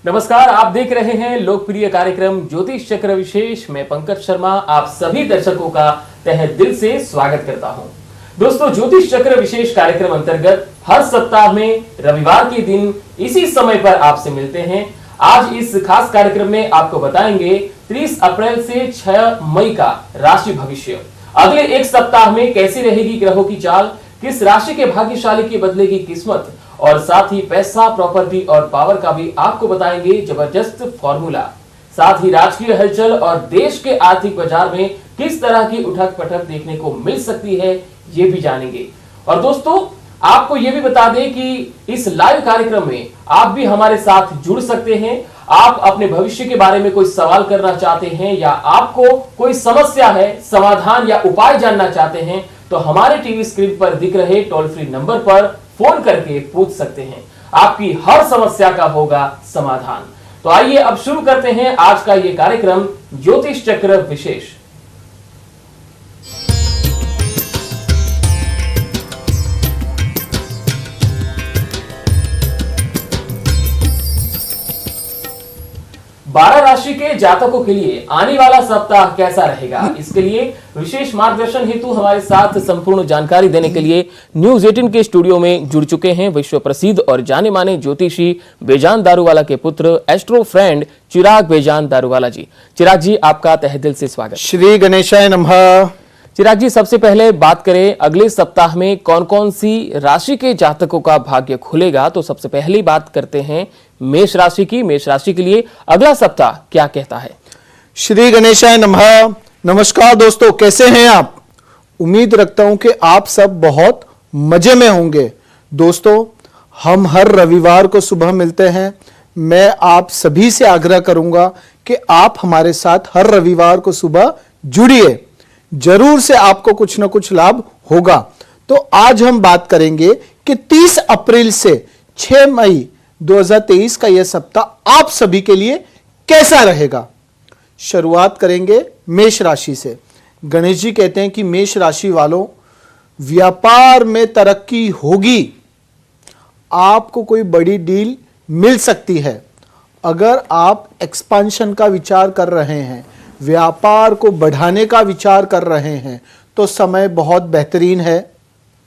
नमस्कार, आप देख रहे हैं लोकप्रिय कार्यक्रम ज्योतिष चक्र विशेष। मैं पंकज शर्मा आप सभी दर्शकों का तहे दिल से स्वागत करता हूं। दोस्तों, ज्योतिष चक्र विशेष कार्यक्रम अंतर्गत हर सप्ताह में रविवार के दिन इसी समय पर आपसे मिलते हैं। आज इस खास कार्यक्रम में आपको बताएंगे 30 अप्रैल से 6 मई का राशि भविष्य। अगले एक सप्ताह में कैसी रहेगी ग्रहों की चाल, किस राशि के भाग्यशाली की बदलेगी किस्मत, और साथ ही पैसा, प्रॉपर्टी और पावर का भी आपको बताएंगे जबरदस्त फॉर्मूला। साथ ही राजकीय हलचल और देश के आर्थिक बाजार में किस तरह की उठक पटक देखने को मिल सकती है, ये भी जानेंगे। और दोस्तों, आपको ये भी बता दें कि इस लाइव कार्यक्रम में आप भी हमारे साथ जुड़ सकते हैं। आप अपने भविष्य के बारे में कोई सवाल करना चाहते हैं या आपको कोई समस्या है, समाधान या उपाय जानना चाहते हैं, तो हमारे टीवी स्क्रीन पर दिख रहे टोल फ्री नंबर पर फोन करके पूछ सकते हैं। आपकी हर समस्या का होगा समाधान। तो आइए अब शुरू करते हैं आज का ये कार्यक्रम ज्योतिष चक्र विशेष। बारह राशि के जातकों के लिए आने वाला सप्ताह कैसा रहेगा, इसके लिए विशेष मार्गदर्शन हेतु हमारे साथ संपूर्ण जानकारी देने के लिए न्यूज 18 के स्टूडियो में जुड़ चुके हैं विश्व प्रसिद्ध और जाने माने ज्योतिषी बेजान दारूवाला के पुत्र एस्ट्रो फ्रेंड चिराग बेजान दारूवाला जी। चिराग जी, आपका तहे दिल से स्वागत। श्री गणेशाय नमः। चिराग जी, सबसे पहले बात करें अगले सप्ताह में कौन कौन सी राशि के जातकों का भाग्य खुलेगा, तो सबसे पहली बात करते हैं मेष राशि की। मेष राशि के लिए अगला सप्ताह क्या कहता है? श्री गणेशाय नमः। नमस्कार दोस्तों, कैसे हैं आप? उम्मीद रखता हूं कि आप सब बहुत मजे में होंगे। दोस्तों, हम हर रविवार को सुबह मिलते हैं। मैं आप सभी से आग्रह करूंगा कि आप हमारे साथ हर रविवार को सुबह जुड़िए, जरूर से आपको कुछ ना कुछ लाभ होगा। तो आज हम बात करेंगे कि 30 अप्रैल से 6 मई 2023 का यह सप्ताह आप सभी के लिए कैसा रहेगा। शुरुआत करेंगे मेष राशि से। गणेश जी कहते हैं कि मेष राशि वालों, व्यापार में तरक्की होगी। आपको कोई बड़ी डील मिल सकती है। अगर आप एक्सपेंशन का विचार कर रहे हैं, व्यापार को बढ़ाने का विचार कर रहे हैं, तो समय बहुत बेहतरीन है।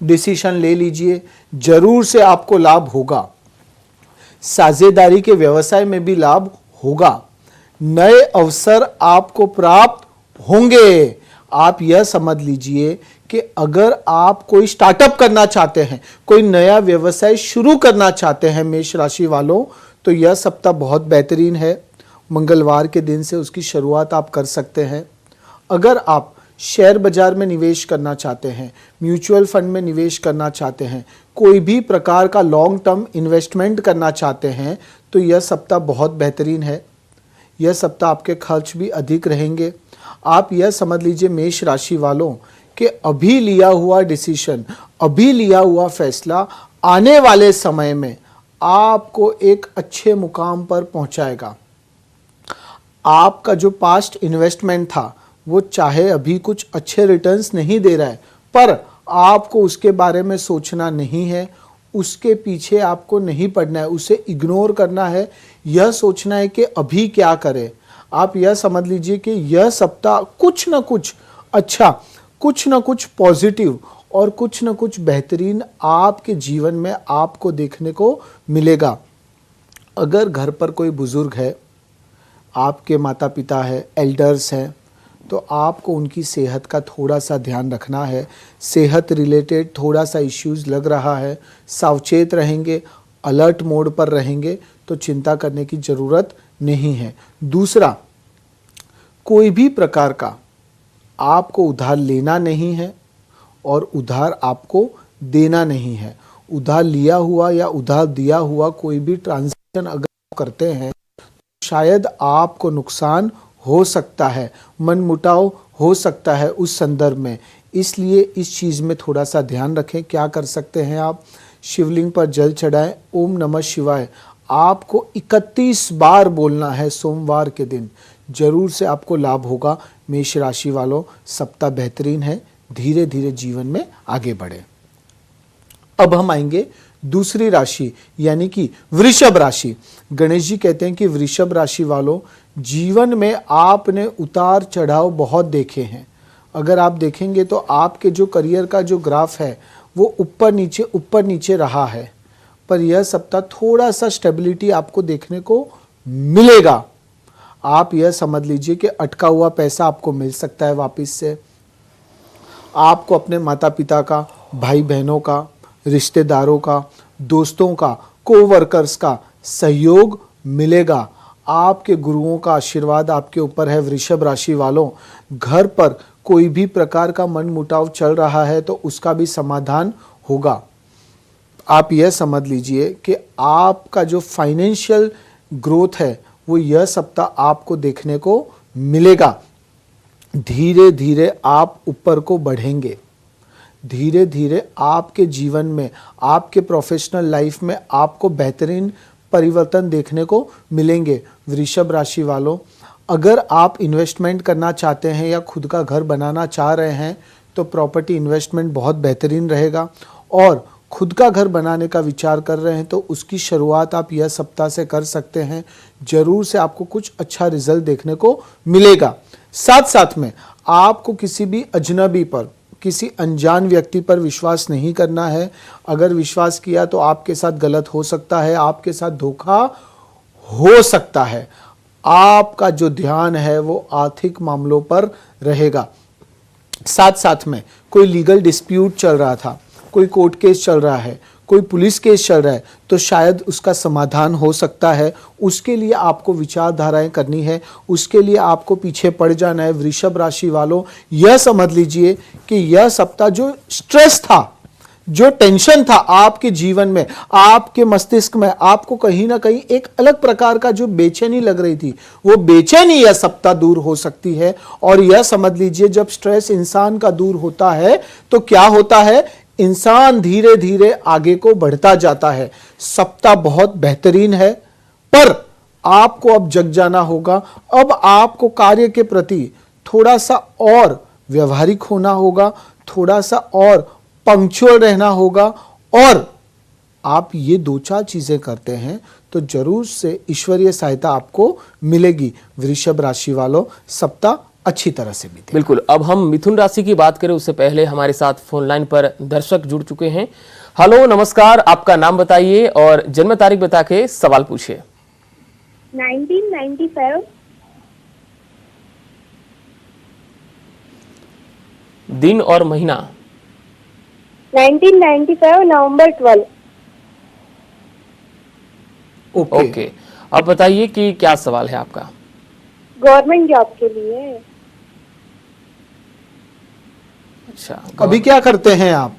डिसीजन ले लीजिए, जरूर से आपको लाभ होगा। साझेदारी के व्यवसाय में भी लाभ होगा। नए अवसर आपको प्राप्त होंगे। आप यह समझ लीजिए कि अगर आप कोई स्टार्टअप करना चाहते हैं, कोई नया व्यवसाय शुरू करना चाहते हैं मेष राशि वालों, तो यह सप्ताह बहुत बेहतरीन है। मंगलवार के दिन से उसकी शुरुआत आप कर सकते हैं। अगर आप शेयर बाजार में निवेश करना चाहते हैं, म्यूचुअल फंड में निवेश करना चाहते हैं, कोई भी प्रकार का लॉन्ग टर्म इन्वेस्टमेंट करना चाहते हैं, तो यह सप्ताह बहुत बेहतरीन है। यह सप्ताह आपके खर्च भी अधिक रहेंगे। आप यह समझ लीजिए मेष राशि वालों कि अभी लिया हुआ डिसीजन, अभी लिया हुआ फैसला आने वाले समय में आपको एक अच्छे मुकाम पर पहुंचाएगा। आपका जो पास्ट इन्वेस्टमेंट था वो चाहे अभी कुछ अच्छे रिटर्न्स नहीं दे रहा है, पर आपको उसके बारे में सोचना नहीं है, उसके पीछे आपको नहीं पड़ना है, उसे इग्नोर करना है। यह सोचना है कि अभी क्या करें। आप यह समझ लीजिए कि यह सप्ताह कुछ ना कुछ अच्छा, कुछ ना कुछ पॉजिटिव और कुछ ना कुछ बेहतरीन आपके जीवन में आपको देखने को मिलेगा। अगर घर पर कोई बुजुर्ग है, आपके माता पिता है, एल्डर्स हैं, तो आपको उनकी सेहत का थोड़ा सा ध्यान रखना है। सेहत रिलेटेड थोड़ा सा इश्यूज लग रहा है, सावचेत रहेंगे, अलर्ट मोड पर रहेंगे, तो चिंता करने की ज़रूरत नहीं है। दूसरा, कोई भी प्रकार का आपको उधार लेना नहीं है और उधार आपको देना नहीं है। उधार लिया हुआ या उधार दिया हुआ कोई भी ट्रांजैक्शन अगर आप करते हैं, शायद आपको नुकसान हो सकता है, मनमुटाव हो सकता है उस संदर्भ में। इसलिए इस चीज़ में थोड़ा सा ध्यान रखें। क्या कर सकते हैं आप? शिवलिंग पर जल चढ़ाएं, ओम नमः शिवाय आपको 31 बार बोलना है सोमवार के दिन। जरूर से आपको लाभ होगा। मेष राशि वालों, सप्ताह बेहतरीन है, धीरे धीरे जीवन में आगे बढ़े। अब हम आएंगे दूसरी राशि यानी कि वृषभ राशि। गणेश जी कहते हैं कि वृषभ राशि वालों, जीवन में आपने उतार चढ़ाव बहुत देखे हैं। अगर आप देखेंगे तो आपके जो करियर का जो ग्राफ है वो ऊपर नीचे रहा है, पर यह सप्ताह थोड़ा सा स्टेबिलिटी आपको देखने को मिलेगा। आप यह समझ लीजिए कि अटका हुआ पैसा आपको मिल सकता है वापस से। आपको अपने माता पिता का, भाई बहनों का, रिश्तेदारों का, दोस्तों का, कोवर्कर्स का सहयोग मिलेगा। आपके गुरुओं का आशीर्वाद आपके ऊपर है। वृषभ राशि वालों, घर पर कोई भी प्रकार का मनमुटाव चल रहा है तो उसका भी समाधान होगा। आप यह समझ लीजिए कि आपका जो फाइनेंशियल ग्रोथ है वो यह सप्ताह आपको देखने को मिलेगा। धीरे धीरे आप ऊपर को बढ़ेंगे। धीरे धीरे आपके जीवन में, आपके प्रोफेशनल लाइफ में आपको बेहतरीन परिवर्तन देखने को मिलेंगे। वृषभ राशि वालों, अगर आप इन्वेस्टमेंट करना चाहते हैं या खुद का घर बनाना चाह रहे हैं तो प्रॉपर्टी इन्वेस्टमेंट बहुत बेहतरीन रहेगा। और खुद का घर बनाने का विचार कर रहे हैं तो उसकी शुरुआत आप यह सप्ताह से कर सकते हैं। जरूर से आपको कुछ अच्छा रिजल्ट देखने को मिलेगा। साथ साथ में आपको किसी भी अजनबी पर, किसी अनजान व्यक्ति पर विश्वास नहीं करना है। अगर विश्वास किया तो आपके साथ गलत हो सकता है, आपके साथ धोखा हो सकता है। आपका जो ध्यान है वो आर्थिक मामलों पर रहेगा। साथ साथ में कोई लीगल डिस्प्यूट चल रहा था, कोई कोर्ट केस चल रहा है, कोई पुलिस केस चल रहा है तो शायद उसका समाधान हो सकता है। उसके लिए आपको विचारधाराएं करनी है, उसके लिए आपको पीछे पड़ जाना है। वृषभ राशि वालों, यह समझ लीजिए कि यह सप्ताह जो स्ट्रेस था, जो टेंशन था आपके जीवन में, आपके मस्तिष्क में, आपको कहीं ना कहीं एक अलग प्रकार का जो बेचैनी लग रही थी, वो बेचैनी यह सप्ताह दूर हो सकती है। और यह समझ लीजिए जब स्ट्रेस इंसान का दूर होता है तो क्या होता है, इंसान धीरे धीरे आगे को बढ़ता जाता है। सप्ताह बहुत बेहतरीन है, पर आपको अब जग जाना होगा। अब आपको कार्य के प्रति थोड़ा सा और व्यवहारिक होना होगा, थोड़ा सा और पंक्चुअल रहना होगा। और आप ये 2-4 चीजें करते हैं तो जरूर से ईश्वरीय सहायता आपको मिलेगी। वृषभ राशि वालों, सप्ताह अच्छी तरह से बीते। बिल्कुल। अब हम मिथुन राशि की बात करें उससे पहले हमारे साथ फोन लाइन पर दर्शक जुड़ चुके हैं। हेलो, नमस्कार, आपका नाम बताइए और जन्म तारीख बता के सवाल पूछिए। 1995 दिन और महीना। 1995 नवंबर 12। ओके, अब बताइए कि क्या सवाल है आपका। गवर्नमेंट जॉब के लिए। अच्छा, अभी क्या करते हैं आप?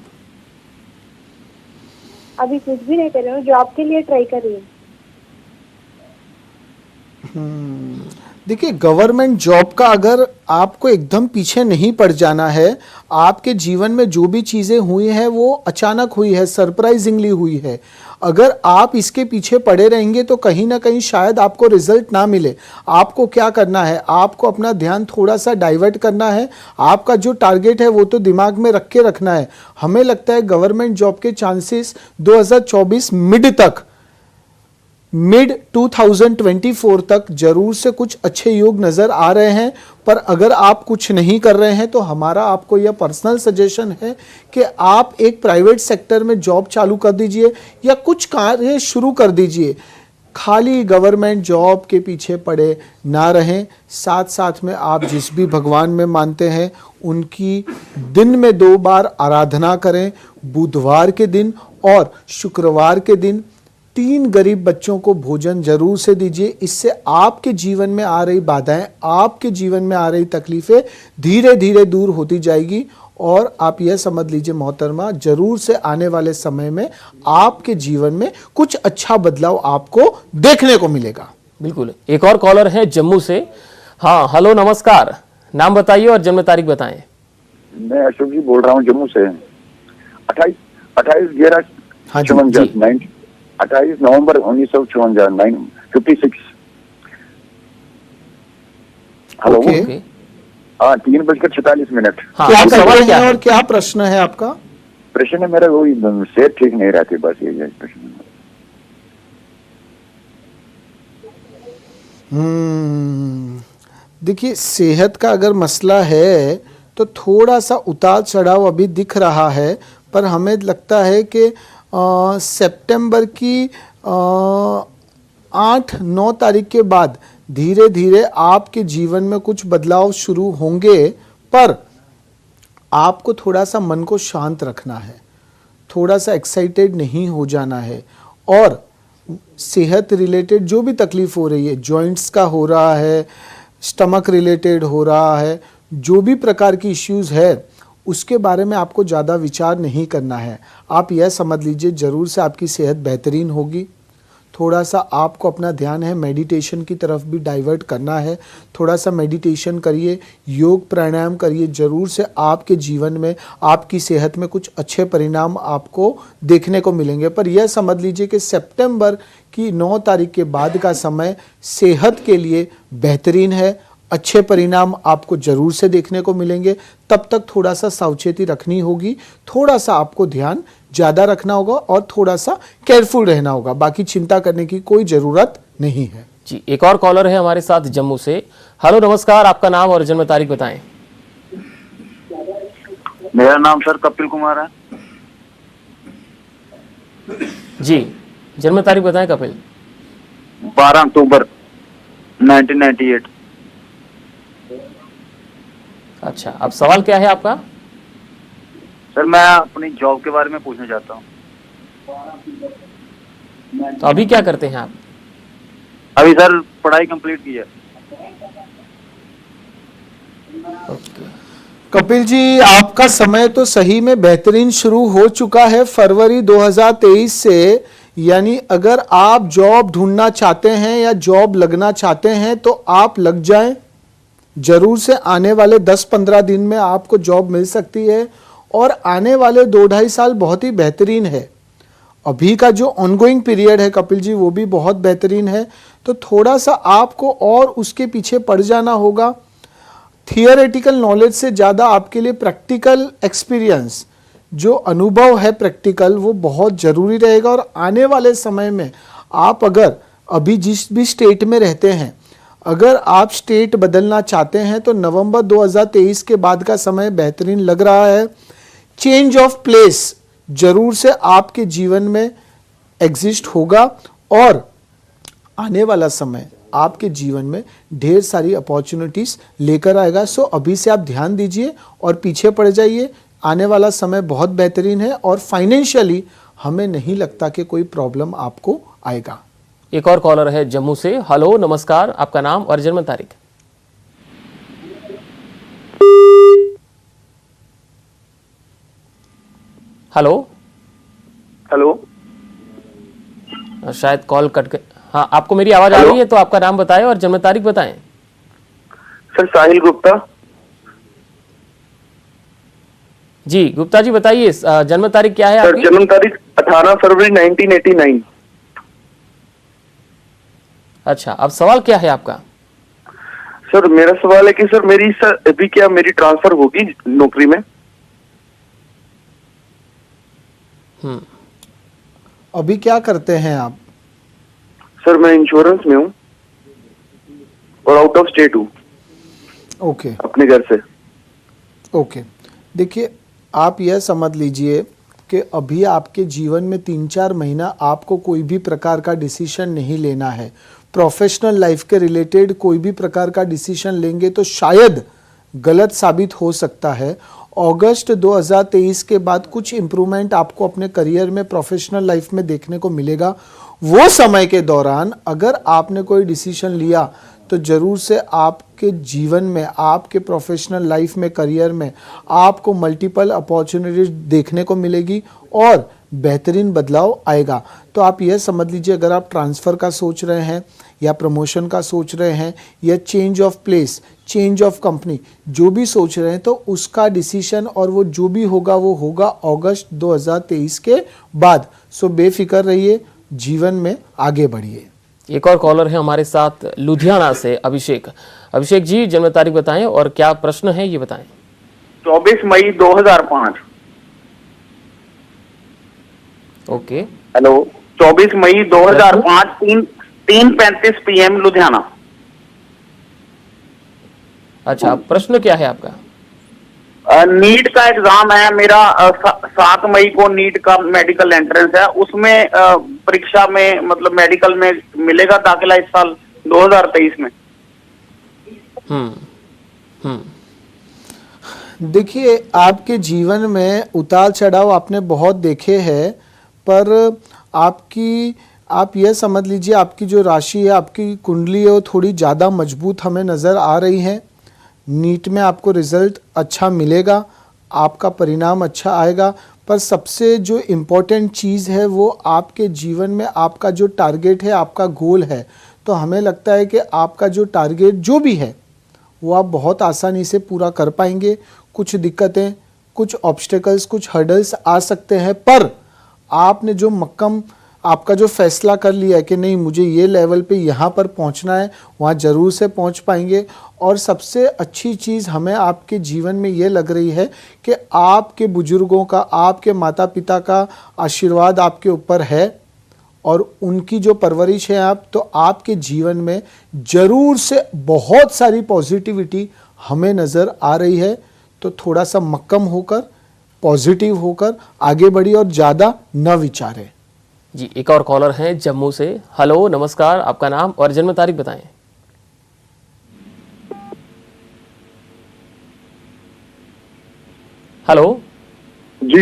अभी कुछ भी नहीं कर रही हूँ, जॉब के लिए ट्राई कर रही हूँ। देखिए, गवर्नमेंट जॉब का अगर आपको एकदम पीछे नहीं पड़ जाना है, आपके जीवन में जो भी चीजें हुई हैं वो अचानक हुई है, सरप्राइजिंगली हुई है। अगर आप इसके पीछे पड़े रहेंगे तो कहीं ना कहीं शायद आपको रिजल्ट ना मिले। आपको क्या करना है, आपको अपना ध्यान थोड़ा सा डाइवर्ट करना है। आपका जो टारगेट है वो तो दिमाग में रख के रखना है। हमें लगता है गवर्नमेंट जॉब के चांसेस 2024 मिड 2024 तक जरूर से कुछ अच्छे योग नजर आ रहे हैं। पर अगर आप कुछ नहीं कर रहे हैं तो हमारा आपको यह पर्सनल सजेशन है कि आप एक प्राइवेट सेक्टर में जॉब चालू कर दीजिए या कुछ कार्य शुरू कर दीजिए। खाली गवर्नमेंट जॉब के पीछे पड़े ना रहें। साथ साथ में आप जिस भी भगवान में मानते हैं उनकी दिन में 2 बार आराधना करें। बुधवार के दिन और शुक्रवार के दिन 3 गरीब बच्चों को भोजन जरूर से दीजिए। इससे आपके जीवन में आ रही बाधाएं, आपके जीवन में आ रही तकलीफें धीरे धीरे दूर होती जाएगी। और आप यह समझ लीजिए मोहतरमा, जरूर से आने वाले समय में आपके जीवन में कुछ अच्छा बदलाव आपको देखने को मिलेगा। बिल्कुल। एक और कॉलर है जम्मू से। हाँ, हेलो, नमस्कार, नाम बताइए और जन्म तारीख बताएं। मैं अशोक जी बोल रहा हूँ जम्मू से। 28 नवंबर 1956। 56। हेलो। ओके। हाँ, 3:46। क्या सवाल करते क्या हैं है? और क्या प्रश्न है आपका? प्रश्न है मेरा, वही सेहत ठीक नहीं रहती, बस ये प्रश्न है। देखिए, सेहत का अगर मसला है तो थोड़ा सा उतार चढ़ाव अभी दिख रहा है, पर हमें लगता है कि सितंबर की 8-9 तारीख के बाद धीरे धीरे आपके जीवन में कुछ बदलाव शुरू होंगे, पर आपको थोड़ा सा मन को शांत रखना है, थोड़ा सा एक्साइटेड नहीं हो जाना है। और सेहत रिलेटेड जो भी तकलीफ हो रही है, जॉइंट्स का हो रहा है, स्टमक रिलेटेड हो रहा है, जो भी प्रकार की इश्यूज़ है उसके बारे में आपको ज़्यादा विचार नहीं करना है। आप यह समझ लीजिए ज़रूर से आपकी सेहत बेहतरीन होगी। थोड़ा सा आपको अपना ध्यान है मेडिटेशन की तरफ भी डाइवर्ट करना है। थोड़ा सा मेडिटेशन करिए, योग प्राणायाम करिए, ज़रूर से आपके जीवन में, आपकी सेहत में कुछ अच्छे परिणाम आपको देखने को मिलेंगे। पर यह समझ लीजिए कि सितंबर की 9 तारीख के बाद का समय सेहत के लिए बेहतरीन है, अच्छे परिणाम आपको ज़रूर से देखने को मिलेंगे। तब तक थोड़ा सा सावचेती रखनी होगी, थोड़ा सा आपको ध्यान ज़्यादा रखना होगा और थोड़ा सा केयरफुल रहना होगा। बाकी चिंता करने की कोई ज़रूरत नहीं है। जी, एक और कॉलर है हमारे साथ जम्मू से। हेलो, नमस्कार, आपका नाम और जन्म तारीख बताएं। मेरा नाम सर कपिल कुमार है। जी, जन्म तारीख बताएं कपिल। 12 अक्टूबर 1998। अच्छा, अब सवाल क्या है आपका? सर मैं अपनी जॉब के बारे में पूछना चाहता हूँ। तो अभी क्या करते हैं आप? अभी सर पढ़ाई कंप्लीट की है। ओके। कपिल जी, आपका समय तो सही में बेहतरीन शुरू हो चुका है फरवरी 2023 से। यानी अगर आप जॉब ढूंढना चाहते हैं या जॉब लगना चाहते हैं तो आप लग जाएं। जरूर से आने वाले 10-15 दिन में आपको जॉब मिल सकती है और आने वाले 2-2.5 साल बहुत ही बेहतरीन है। अभी का जो ऑनगोइंग पीरियड है कपिल जी, वो भी बहुत बेहतरीन है। तो थोड़ा सा आपको और उसके पीछे पड़ जाना होगा। थियोरेटिकल नॉलेज से ज़्यादा आपके लिए प्रैक्टिकल एक्सपीरियंस, जो अनुभव है प्रैक्टिकल, वो बहुत ज़रूरी रहेगा। और आने वाले समय में आप अगर अभी जिस भी स्टेट में रहते हैं, अगर आप स्टेट बदलना चाहते हैं तो नवंबर 2023 के बाद का समय बेहतरीन लग रहा है। चेंज ऑफ प्लेस जरूर से आपके जीवन में एग्जिस्ट होगा और आने वाला समय आपके जीवन में ढेर सारी अपॉर्चुनिटीज लेकर आएगा। सो अभी से आप ध्यान दीजिए और पीछे पड़ जाइए। आने वाला समय बहुत बेहतरीन है और फाइनेंशियली हमें नहीं लगता कि कोई प्रॉब्लम आपको आएगा। एक और कॉलर है जम्मू से। हेलो, नमस्कार, आपका नाम और जन्म तारीख। हेलो हेलो, शायद कॉल कट गई। हाँ, आपको मेरी आवाज आ रही है तो आपका नाम बताएं और जन्म तारीख बताएं। सर साहिल गुप्ता। जी गुप्ता जी बताइए, जन्म तारीख क्या है सर आपकी? जन्म तारीख 18 फरवरी 1989। अच्छा, अब सवाल क्या है आपका? सर मेरा सवाल है कि सर मेरी सर अभी क्या मेरी ट्रांसफर होगी नौकरी में? अभी क्या करते हैं आप? सर मैं इंश्योरेंस में हूँ और आउट ऑफ स्टेट हूँ, ओके अपने घर से। ओके, देखिए आप यह समझ लीजिए कि अभी आपके जीवन में 3-4 महीना आपको कोई भी प्रकार का डिसीजन नहीं लेना है। प्रोफेशनल लाइफ के रिलेटेड कोई भी प्रकार का डिसीजन लेंगे तो शायद गलत साबित हो सकता है। अगस्त 2023 के बाद कुछ इम्प्रूवमेंट आपको अपने करियर में, प्रोफेशनल लाइफ में देखने को मिलेगा। वो समय के दौरान अगर आपने कोई डिसीजन लिया तो ज़रूर से आपके जीवन में, आपके प्रोफेशनल लाइफ में, करियर में आपको मल्टीपल अपॉर्चुनिटीज देखने को मिलेगी और बेहतरीन बदलाव आएगा। तो आप यह समझ लीजिए, अगर आप ट्रांसफ़र का सोच रहे हैं या प्रमोशन का सोच रहे हैं या change of place, change of company, जो भी सोच रहे हैं तो उसका डिसीजन और वो जो भी होगा वो होगा अगस्त 2023 के बाद। सो बेफिक्र रहिए, जीवन में आगे बढ़िए। एक और कॉलर है हमारे साथ लुधियाना से, अभिषेक। अभिषेक जी, जन्म तारीख बताएं और क्या प्रश्न है ये बताएं। 24 मई 2005। ओके। हेलो, 24 मई 2005 3:35 PM लुधियाना। अच्छा, प्रश्न क्या है आपका? नीट का एग्जाम है मेरा, 7 मई को नीट का मेडिकल एंट्रेंस है, उसमें परीक्षा में मतलब मेडिकल में मिलेगा दाखिला इस साल 2023 में। देखिए, आपके जीवन में उतार चढ़ाव आपने बहुत देखे हैं, पर आप यह समझ लीजिए आपकी जो राशि है, आपकी कुंडली है, वो थोड़ी ज़्यादा मजबूत हमें नज़र आ रही है। नीट में आपको रिजल्ट अच्छा मिलेगा, आपका परिणाम अच्छा आएगा, पर सबसे जो इम्पोर्टेंट चीज़ है वो आपके जीवन में आपका जो टारगेट है, आपका गोल है। तो हमें लगता है कि आपका जो टारगेट जो भी है वो आप बहुत आसानी से पूरा कर पाएंगे। कुछ दिक्कतें, कुछ ऑब्स्टेकल्स, कुछ हर्डल्स आ सकते हैं, पर आपने जो मक्कम आपका जो फैसला कर लिया है कि नहीं मुझे ये लेवल पे यहाँ पर पहुँचना है, वहाँ ज़रूर से पहुँच पाएंगे। और सबसे अच्छी चीज़ हमें आपके जीवन में ये लग रही है कि आपके बुजुर्गों का, आपके माता पिता का आशीर्वाद आपके ऊपर है और उनकी जो परवरिश है आप, तो आपके जीवन में ज़रूर से बहुत सारी पॉजिटिविटी हमें नज़र आ रही है। तो थोड़ा सा मक्कम होकर, पॉजिटिव होकर आगे बढ़िए और ज़्यादा न विचारें। जी, एक और कॉलर हैं जम्मू से। हेलो, नमस्कार, आपका नाम और जन्म तारीख बताएं। हेलो जी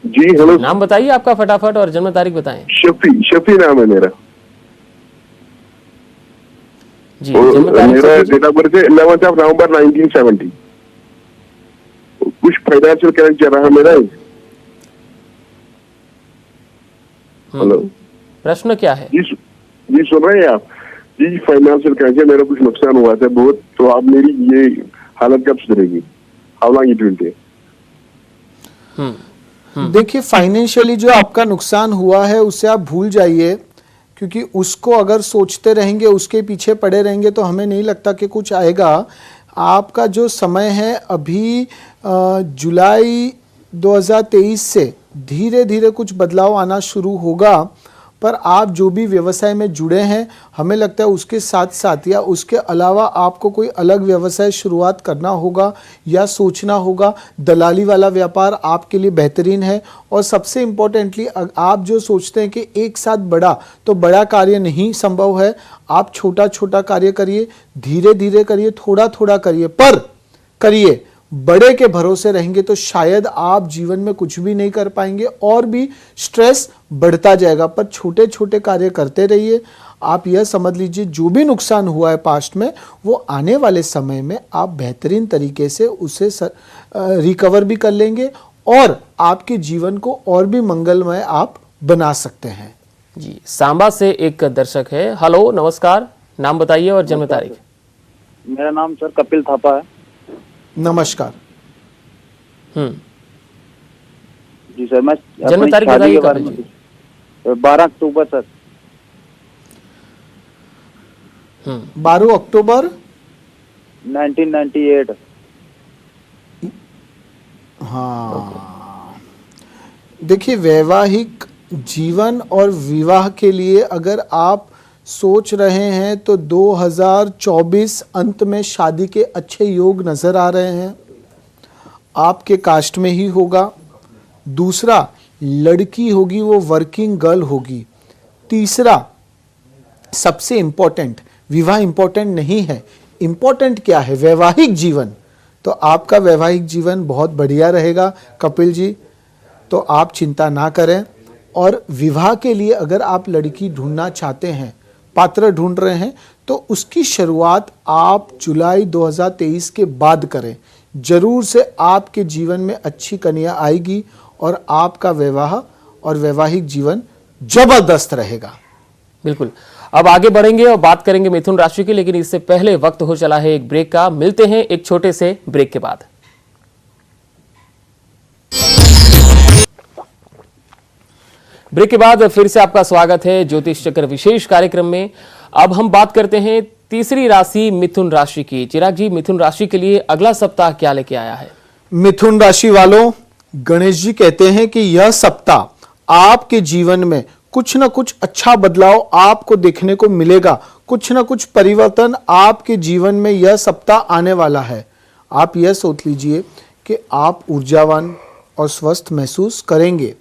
जी, हेलो। नाम बताइए आपका फटाफट और जन्म तारीख बताएं। शफी नाम है मेरा। जी, जन्म तारीख मेरा बताइए। डेट ऑफ बर्थ है 11 नवंबर 1970। कुछ फाइनेंशियल करंट चल रहा है मेरा। हेलो, प्रश्न क्या है? जी सुन रहे हैं आप? जी, फाइनेंशियल करंट से मेरा कुछ नुकसान हुआ था बहुत, तो आप मेरी ये हालत कब सुधरेगी? How long it will take? देखिए, फाइनेंशियली जो आपका नुकसान हुआ है उसे आप भूल जाइए, क्योंकि उसको अगर सोचते रहेंगे, उसके पीछे पड़े रहेंगे तो हमें नहीं लगता कि कुछ आएगा। आपका जो समय है अभी जुलाई 2023 से धीरे धीरे कुछ बदलाव आना शुरू होगा, पर आप जो भी व्यवसाय में जुड़े हैं, हमें लगता है उसके साथ साथ या उसके अलावा आपको कोई अलग व्यवसाय शुरुआत करना होगा या सोचना होगा। दलाली वाला व्यापार आपके लिए बेहतरीन है। और सबसे इम्पोर्टेंटली, आप जो सोचते हैं कि एक साथ बड़ा कार्य नहीं संभव है। आप छोटा छोटा कार्य करिए, धीरे धीरे करिए, थोड़ा थोड़ा करिए, पर करिए। बड़े के भरोसे रहेंगे तो शायद आप जीवन में कुछ भी नहीं कर पाएंगे और भी स्ट्रेस बढ़ता जाएगा। पर छोटे छोटे कार्य करते रहिए। आप यह समझ लीजिए जो भी नुकसान हुआ है पास्ट में, वो आने वाले समय में आप बेहतरीन तरीके से उसे रिकवर भी कर लेंगे और आपके जीवन को और भी मंगलमय आप बना सकते हैं। जी, सांबा से एक दर्शक है। हेलो, नमस्कार, नाम बताइए और जन्म तारीख। मेरा नाम सर कपिल थापा है। नमस्कार। जी सर, मैं जन्म अपनी तारीख शादी बताइए के बारे कपिल में 12 अक्टूबर सर। 12 अक्टूबर 1998। हाँ, देखिए, वैवाहिक जीवन और विवाह के लिए अगर आप सोच रहे हैं तो 2024 अंत में शादी के अच्छे योग नज़र आ रहे हैं। आपके कास्ट में ही होगा। दूसरा, लड़की होगी वो वर्किंग गर्ल होगी। तीसरा, सबसे इम्पोर्टेंट, विवाह इम्पोर्टेंट नहीं है, इम्पोर्टेंट क्या है? वैवाहिक जीवन। तो आपका वैवाहिक जीवन बहुत बढ़िया रहेगा कपिल जी, तो आप चिंता ना करें। और विवाह के लिए अगर आप लड़की ढूंढना चाहते हैं, पात्र ढूंढ रहे हैं, तो उसकी शुरुआत आप जुलाई 2023 के बाद करें। जरूर से आपके जीवन में अच्छी कन्या आएगी और आपका विवाह और वैवाहिक जीवन जबरदस्त रहेगा। बिल्कुल। अब आगे बढ़ेंगे और बात करेंगे मिथुन राशि की, लेकिन इससे पहले वक्त हो चला है एक ब्रेक का। मिलते हैं एक छोटे से ब्रेक के बाद। ब्रेक के बाद फिर से आपका स्वागत है ज्योतिष चक्र विशेष कार्यक्रम में। अब हम बात करते हैं तीसरी राशि मिथुन राशि की। चिराग जी, मिथुन राशि के लिए अगला सप्ताह क्या लेके आया है? मिथुन राशि वालों, गणेश जी कहते हैं कि यह सप्ताह आपके जीवन में कुछ ना कुछ अच्छा बदलाव आपको देखने को मिलेगा, कुछ ना कुछ परिवर्तन आपके जीवन में यह सप्ताह आने वाला है। आप यह सोच लीजिए कि आप ऊर्जावान और स्वस्थ महसूस करेंगे।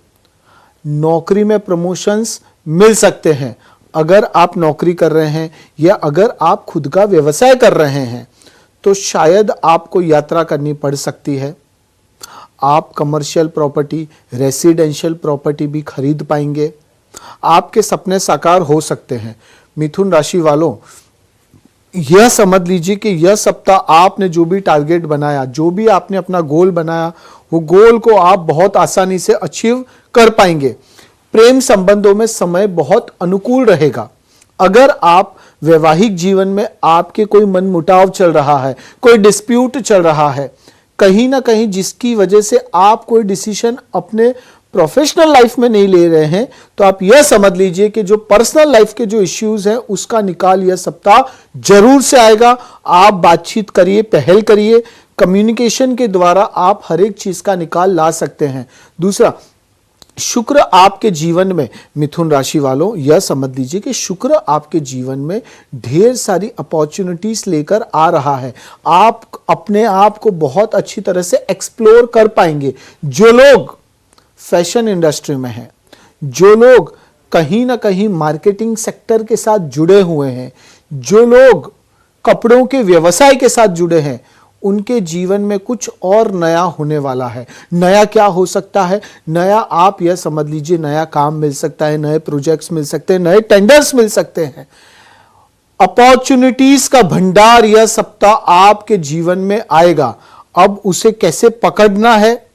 नौकरी में प्रमोशंस मिल सकते हैं अगर आप नौकरी कर रहे हैं, या अगर आप खुद का व्यवसाय कर रहे हैं तो शायद आपको यात्रा करनी पड़ सकती है। आप कमर्शियल प्रॉपर्टी, रेसिडेंशियल प्रॉपर्टी भी खरीद पाएंगे। आपके सपने साकार हो सकते हैं। मिथुन राशि वालों, यह समझ लीजिए कि यह सप्ताह आपने जो भी टारगेट बनाया, जो भी आपने अपना गोल बनाया, वो गोल को आप बहुत आसानी से अचीव कर पाएंगे। प्रेम संबंधों में समय बहुत अनुकूल रहेगा। अगर आप वैवाहिक जीवन में आपके कोई मनमुटाव चल रहा है, कोई डिस्प्यूट चल रहा है, कहीं ना कहीं जिसकी वजह से आप कोई डिसीजन अपने प्रोफेशनल लाइफ में नहीं ले रहे हैं, तो आप यह समझ लीजिए कि जो पर्सनल लाइफ के जो इश्यूज हैं उसका निकाल यह सप्ताह जरूर से आएगा। आप बातचीत करिए, पहल करिए, कम्युनिकेशन के द्वारा आप हर एक चीज का निकाल ला सकते हैं। दूसरा, शुक्र आपके जीवन में, मिथुन राशि वालों यह समझ लीजिए कि शुक्र आपके जीवन में ढेर सारी अपॉर्चुनिटीज लेकर आ रहा है। आप अपने आप को बहुत अच्छी तरह से एक्सप्लोर कर पाएंगे। जो लोग फैशन इंडस्ट्री में हैं, जो लोग कहीं ना कहीं मार्केटिंग सेक्टर के साथ जुड़े हुए हैं, जो लोग कपड़ों के व्यवसाय के साथ जुड़े हैं, उनके जीवन में कुछ और नया होने वाला है। नया क्या हो सकता है? नया आप यह समझ लीजिए, नया काम मिल सकता है, नए प्रोजेक्ट्स मिल सकते हैं, नए टेंडर्स मिल सकते हैं। अपॉर्चुनिटीज का भंडार यह सप्ताह आपके जीवन में आएगा। अब उसे कैसे पकड़ना है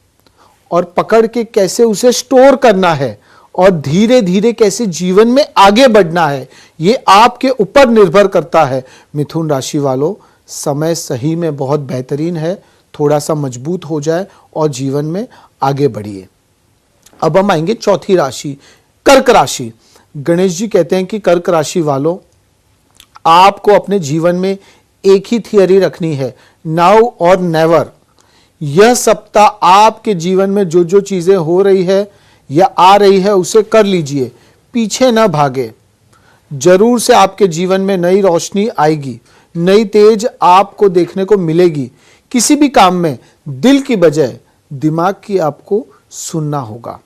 और पकड़ के कैसे उसे स्टोर करना है और धीरे धीरे कैसे जीवन में आगे बढ़ना है, यह आपके ऊपर निर्भर करता है। मिथुन राशि वालों, समय सही में बहुत बेहतरीन है। थोड़ा सा मजबूत हो जाए और जीवन में आगे बढ़िए। अब हम आएंगे चौथी राशि, कर्क राशि। गणेश जी कहते हैं कि कर्क राशि वालों, आपको अपने जीवन में एक ही थियरी रखनी है, नाउ और नेवर। यह सप्ताह आपके जीवन में जो जो चीजें हो रही है या आ रही है उसे कर लीजिए, पीछे न भागे। जरूर से आपके जीवन में नई रोशनी आएगी, नई तेज आपको देखने को मिलेगी। किसी भी काम में दिल की बजाय दिमाग की आपको सुनना होगा।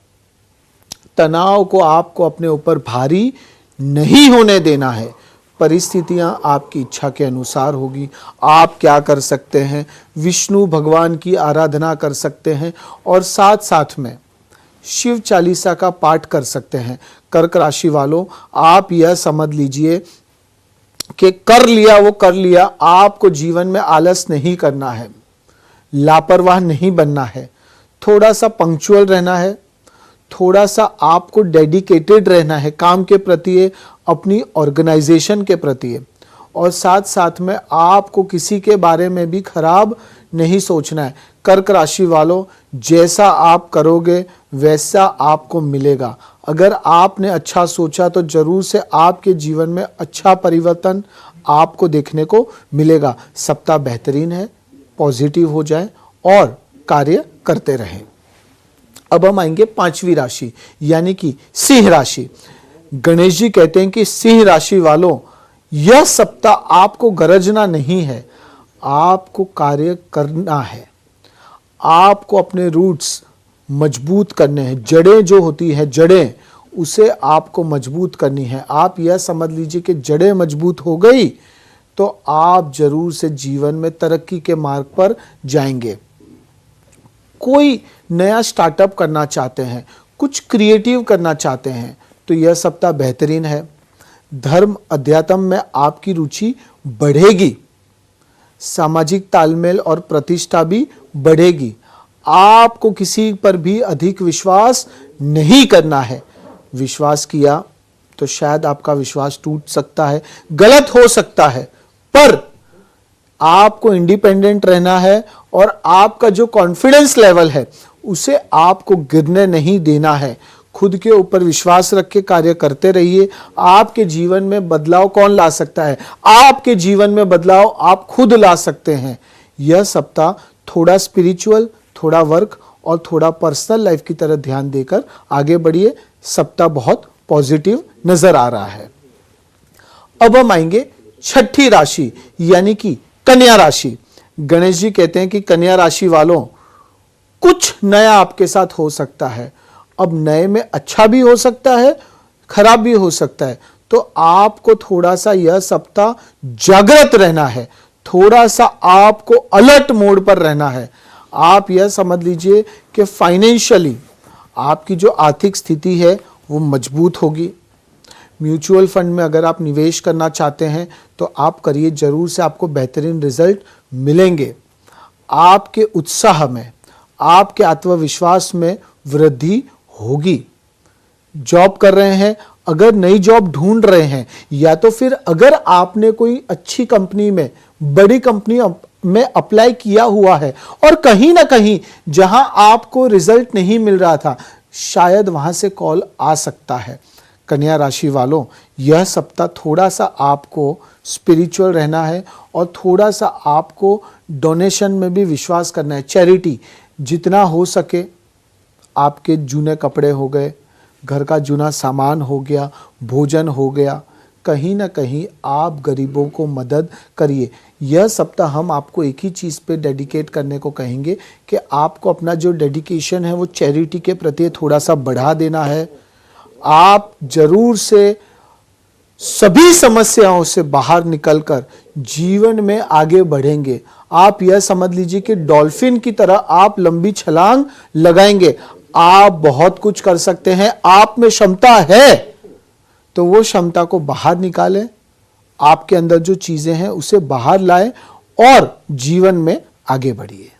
तनाव को आपको अपने ऊपर भारी नहीं होने देना है। परिस्थितियां आपकी इच्छा के अनुसार होगी। आप क्या कर सकते हैं? विष्णु भगवान की आराधना कर सकते हैं और साथ साथ में शिव चालीसा का पाठ कर सकते हैं। कर्क राशि वालों, आप यह समझ लीजिए कि कर लिया वो कर लिया। आपको जीवन में आलस नहीं करना है, लापरवाह नहीं बनना है, थोड़ा सा पंक्चुअल रहना है, थोड़ा सा आपको डेडिकेटेड रहना है काम के प्रति, अपनी ऑर्गेनाइजेशन के प्रति, और साथ साथ में आपको किसी के बारे में भी खराब नहीं सोचना है। कर्क राशि वालों, जैसा आप करोगे वैसा आपको मिलेगा। अगर आपने अच्छा सोचा तो जरूर से आपके जीवन में अच्छा परिवर्तन आपको देखने को मिलेगा। सप्ताह बेहतरीन है, पॉजिटिव हो जाए और कार्य करते रहें। अब हम आएंगे पांचवी राशि यानी कि सिंह राशि। गणेश जी कहते हैं कि सिंह राशि वालों, यह सप्ताह आपको गरजना नहीं है, आपको कार्य करना है। आपको अपने रूट्स मजबूत करने हैं। जड़ें जो होती है, जड़ें, उसे आपको मजबूत करनी है। आप यह समझ लीजिए कि जड़ें मजबूत हो गई तो आप जरूर से जीवन में तरक्की के मार्ग पर जाएंगे। कोई नया स्टार्टअप करना चाहते हैं, कुछ क्रिएटिव करना चाहते हैं, तो यह सप्ताह बेहतरीन है। धर्म अध्यात्म में आपकी रुचि बढ़ेगी। सामाजिक तालमेल और प्रतिष्ठा भी बढ़ेगी। आपको किसी पर भी अधिक विश्वास नहीं करना है। विश्वास किया तो शायद आपका विश्वास टूट सकता है, गलत हो सकता है, पर आपको इंडिपेंडेंट रहना है और आपका जो कॉन्फिडेंस लेवल है उसे आपको गिरने नहीं देना है। खुद के ऊपर विश्वास रख के कार्य करते रहिए। आपके जीवन में बदलाव कौन ला सकता है? आपके जीवन में बदलाव आप खुद ला सकते हैं। यह सप्ताह थोड़ा स्पिरिचुअल, थोड़ा वर्क और थोड़ा पर्सनल लाइफ की तरह ध्यान देकर आगे बढ़िए। सप्ताह बहुत पॉजिटिव नजर आ रहा है। अब हम आएंगे छठी राशि यानी कि कन्या राशि। गणेश जी कहते हैं कि कन्या राशि वालों कुछ नया आपके साथ हो सकता है। अब नए में अच्छा भी हो सकता है, खराब भी हो सकता है, तो आपको थोड़ा सा यह सप्ताह जागृत रहना है, थोड़ा सा आपको अलर्ट मोड पर रहना है। आप यह समझ लीजिए कि फाइनेंशियली आपकी जो आर्थिक स्थिति है वो मजबूत होगी। म्यूचुअल फंड में अगर आप निवेश करना चाहते हैं तो आप करिए, जरूर से आपको बेहतरीन रिजल्ट मिलेंगे। आपके उत्साह में, आपके आत्मविश्वास में वृद्धि होगी। जॉब कर रहे हैं, अगर नई जॉब ढूंढ रहे हैं, या तो फिर अगर आपने कोई अच्छी कंपनी में, बड़ी कंपनी में अप्लाई किया हुआ है और कहीं ना कहीं जहां आपको रिजल्ट नहीं मिल रहा था, शायद वहां से कॉल आ सकता है। कन्या राशि वालों, यह सप्ताह थोड़ा सा आपको स्पिरिचुअल रहना है और थोड़ा सा आपको डोनेशन में भी विश्वास करना है। चैरिटी जितना हो सके, आपके जूने कपड़े हो गए, घर का जूना सामान हो गया, भोजन हो गया, कहीं ना कहीं आप गरीबों को मदद करिए। यह सप्ताह हम आपको एक ही चीज़ पे डेडिकेट करने को कहेंगे कि आपको अपना जो डेडिकेशन है वो चैरिटी के प्रति थोड़ा सा बढ़ा देना है। आप जरूर से सभी समस्याओं से बाहर निकलकर जीवन में आगे बढ़ेंगे। आप यह समझ लीजिए कि डॉल्फिन की तरह आप लंबी छलांग लगाएंगे। आप बहुत कुछ कर सकते हैं, आप में क्षमता है तो वो क्षमता को बाहर निकालें। आपके अंदर जो चीजें हैं उसे बाहर लाएं और जीवन में आगे बढ़िए।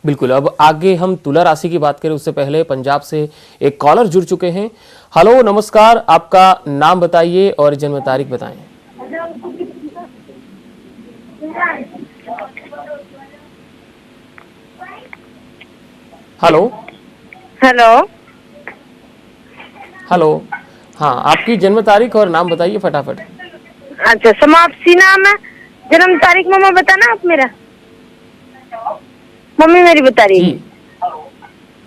बिल्कुल। अब आगे हम तुला राशि की बात करें उससे पहले पंजाब से एक कॉलर जुड़ चुके हैं। हेलो, नमस्कार, आपका नाम बताइए और जन्म तारीख बताएं। हेलो हेलो हेलो, हाँ, आपकी जन्म तारीख और नाम बताइए फटाफट। अच्छा, समाप्ति नाम है, जन्म तारीख मम्मा बताना आप मेरा, मम्मी मेरी बता रही जी,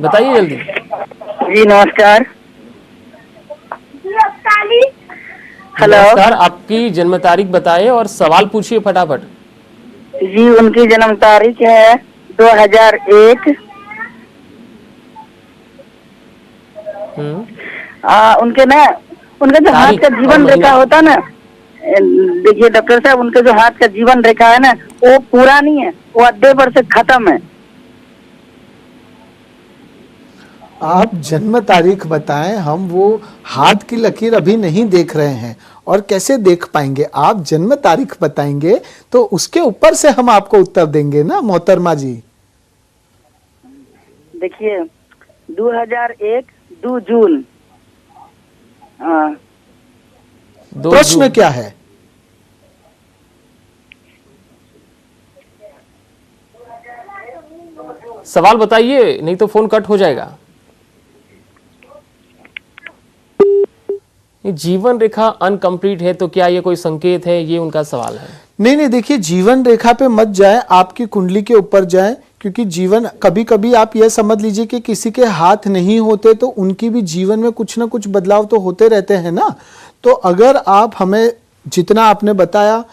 बताइए जल्दी। जी नमस्कार। हेलो, नमस्कार, आपकी जन्म तारीख बताइए और सवाल पूछिए फटाफट। जी उनकी जन्म तारीख है 2001। उनके ना, उनका जो हाथ का जीवन रेखा होता ना, देखिए डॉक्टर साहब, उनके जो हाथ का जीवन रेखा है ना वो पूरा नहीं है, वो अड्डे पर से खत्म है। आप जन्म तारीख बताएं, हम वो हाथ की लकीर अभी नहीं देख रहे हैं और कैसे देख पाएंगे। आप जन्म तारीख बताएंगे तो उसके ऊपर से हम आपको उत्तर देंगे ना मोहतरमा जी। देखिए 2001 2 जून। हाँ, प्रश्न क्या है? सवाल बताइए, नहीं तो फोन कट हो जाएगा। जीवन रेखा अनकंप्लीट है तो क्या ये कोई संकेत है? ये उनका सवाल है। नहीं, देखिए जीवन रेखा पे मत जाए, आपकी कुंडली के ऊपर जाए, क्योंकि जीवन, कभी कभी आप यह समझ लीजिए कि किसी के हाथ नहीं होते तो उनकी भी जीवन में कुछ ना कुछ बदलाव तो होते रहते हैं ना। तो अगर आप हमें, जितना आपने बताया,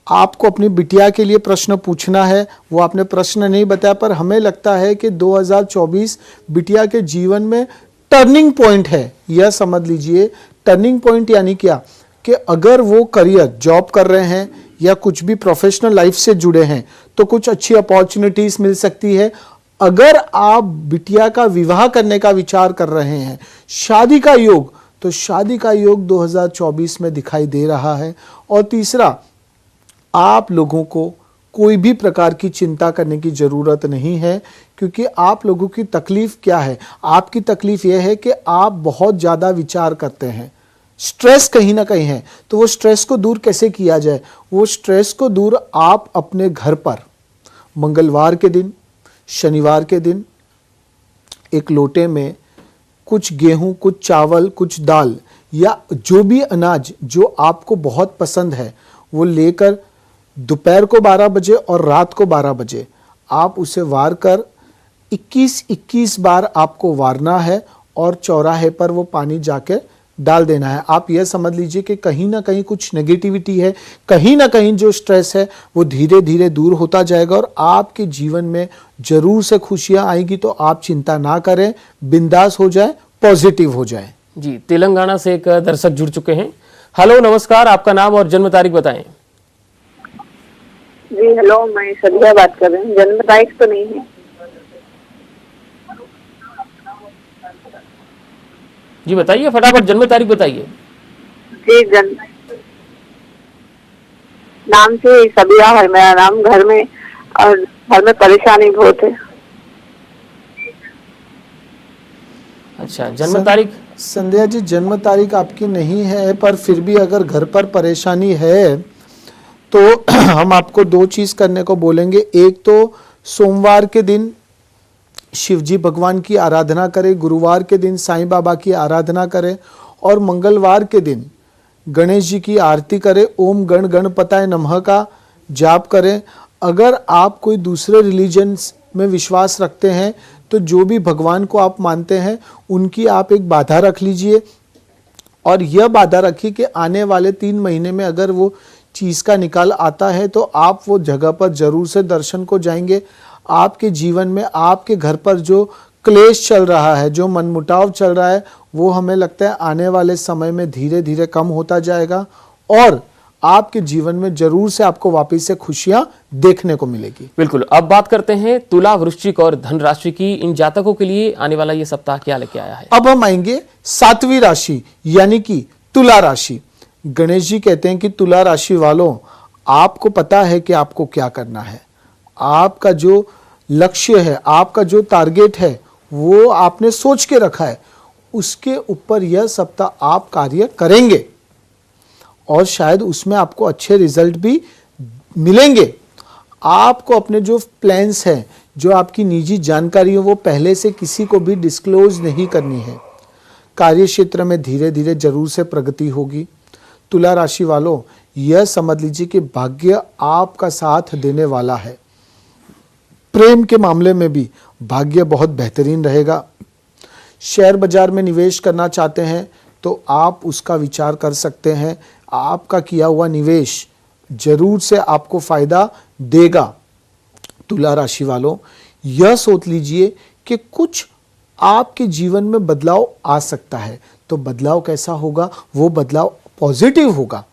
आपको अपनी बिटिया के लिए प्रश्न पूछना है, वो आपने प्रश्न नहीं बताया, पर हमें लगता है कि 2024 बिटिया के जीवन में टर्निंग पॉइंट है। यह समझ लीजिए, टर्निंग पॉइंट यानी क्या, कि अगर वो करियर, जॉब कर रहे हैं या कुछ भी प्रोफेशनल लाइफ से जुड़े हैं तो कुछ अच्छी अपॉर्चुनिटीज मिल सकती है। अगर आप बिटिया का विवाह करने का विचार कर रहे हैं, शादी का योग, तो शादी का योग 2024 में दिखाई दे रहा है। और तीसरा, आप लोगों को कोई भी प्रकार की चिंता करने की जरूरत नहीं है, क्योंकि आप लोगों की तकलीफ क्या है? आपकी तकलीफ यह है कि आप बहुत ज्यादा विचार करते हैं, स्ट्रेस कहीं ना कहीं है। तो वो स्ट्रेस को दूर कैसे किया जाए? वो स्ट्रेस को दूर आप अपने घर पर मंगलवार के दिन, शनिवार के दिन एक लोटे में कुछ गेहूं, कुछ चावल, कुछ दाल या जो भी अनाज जो आपको बहुत पसंद है वो लेकर दोपहर को 12 बजे और रात को 12 बजे आप उसे वार कर 21-21 बार आपको वारना है और चौराहे पर वो पानी जाके डाल देना है। आप यह समझ लीजिए कि कहीं ना कहीं कुछ नेगेटिविटी है, कहीं ना कहीं जो स्ट्रेस है वो धीरे धीरे दूर होता जाएगा और आपके जीवन में जरूर से खुशियां आएगी। तो आप चिंता ना करें, बिंदास हो जाए, पॉजिटिव हो जाए। जी, तेलंगाना से एक दर्शक जुड़ चुके हैं। हेलो, नमस्कार, आपका नाम और जन्म तारीख बताएं। जी हेलो, मैं संध्या बात कर रही हूँ। जन्म तारीख तो नहीं है। जी बताइए, फटाफट जन्म तारीख बताइए। जी नाम से सबिया है मेरा नाम। घर में परेशानी बहुत है। अच्छा, जन्म तारीख? संध्या जी, जन्म तारीख आपकी नहीं है, पर फिर भी अगर घर पर परेशानी है तो हम आपको दो चीज करने को बोलेंगे। एक तो सोमवार के दिन शिवजी भगवान की आराधना करें, गुरुवार के दिन साईं बाबा की आराधना करें और मंगलवार के दिन गणेश जी की आरती करें। ओम गण गणपताय नमः का जाप करें। अगर आप कोई दूसरे रिलीजन्स में विश्वास रखते हैं तो जो भी भगवान को आप मानते हैं उनकी आप एक बाधा रख लीजिए और यह बाधा रखिए कि आने वाले 3 महीने में अगर वो चीज़ का निकाल आता है तो आप वो जगह पर जरूर से दर्शन को जाएंगे। आपके जीवन में, आपके घर पर जो क्लेश चल रहा है, जो मनमुटाव चल रहा है, वो हमें लगता है आने वाले समय में धीरे धीरे कम होता जाएगा और आपके जीवन में जरूर से आपको वापस से खुशियां देखने को मिलेगी। बिल्कुल। अब बात करते हैं तुला, वृश्चिक और धन राशि की। इन जातकों के लिए आने वाला ये सप्ताह क्या लेके आया है? अब हम आएंगे 7वीं राशि यानी कि तुला राशि। गणेश जी कहते हैं कि तुला राशि वालों, आपको पता है कि आपको क्या करना है। आपका जो लक्ष्य है, आपका जो टारगेट है, वो आपने सोच के रखा है, उसके ऊपर यह सप्ताह आप कार्य करेंगे और शायद उसमें आपको अच्छे रिजल्ट भी मिलेंगे। आपको अपने जो प्लान्स हैं, जो आपकी निजी जानकारी है, वो पहले से किसी को भी डिस्क्लोज नहीं करनी है। कार्य क्षेत्र में धीरे धीरे जरूर से प्रगति होगी। तुला राशि वालों, यह समझ लीजिए कि भाग्य आपका साथ देने वाला है। प्रेम के मामले में भी भाग्य बहुत बेहतरीन रहेगा। शेयर बाजार में निवेश करना चाहते हैं तो आप उसका विचार कर सकते हैं। आपका किया हुआ निवेश जरूर से आपको फायदा देगा। तुला राशि वालों, यह सोच लीजिए कि कुछ आपके जीवन में बदलाव आ सकता है। तो बदलाव कैसा होगा? वो बदलाव पॉजिटिव होगा।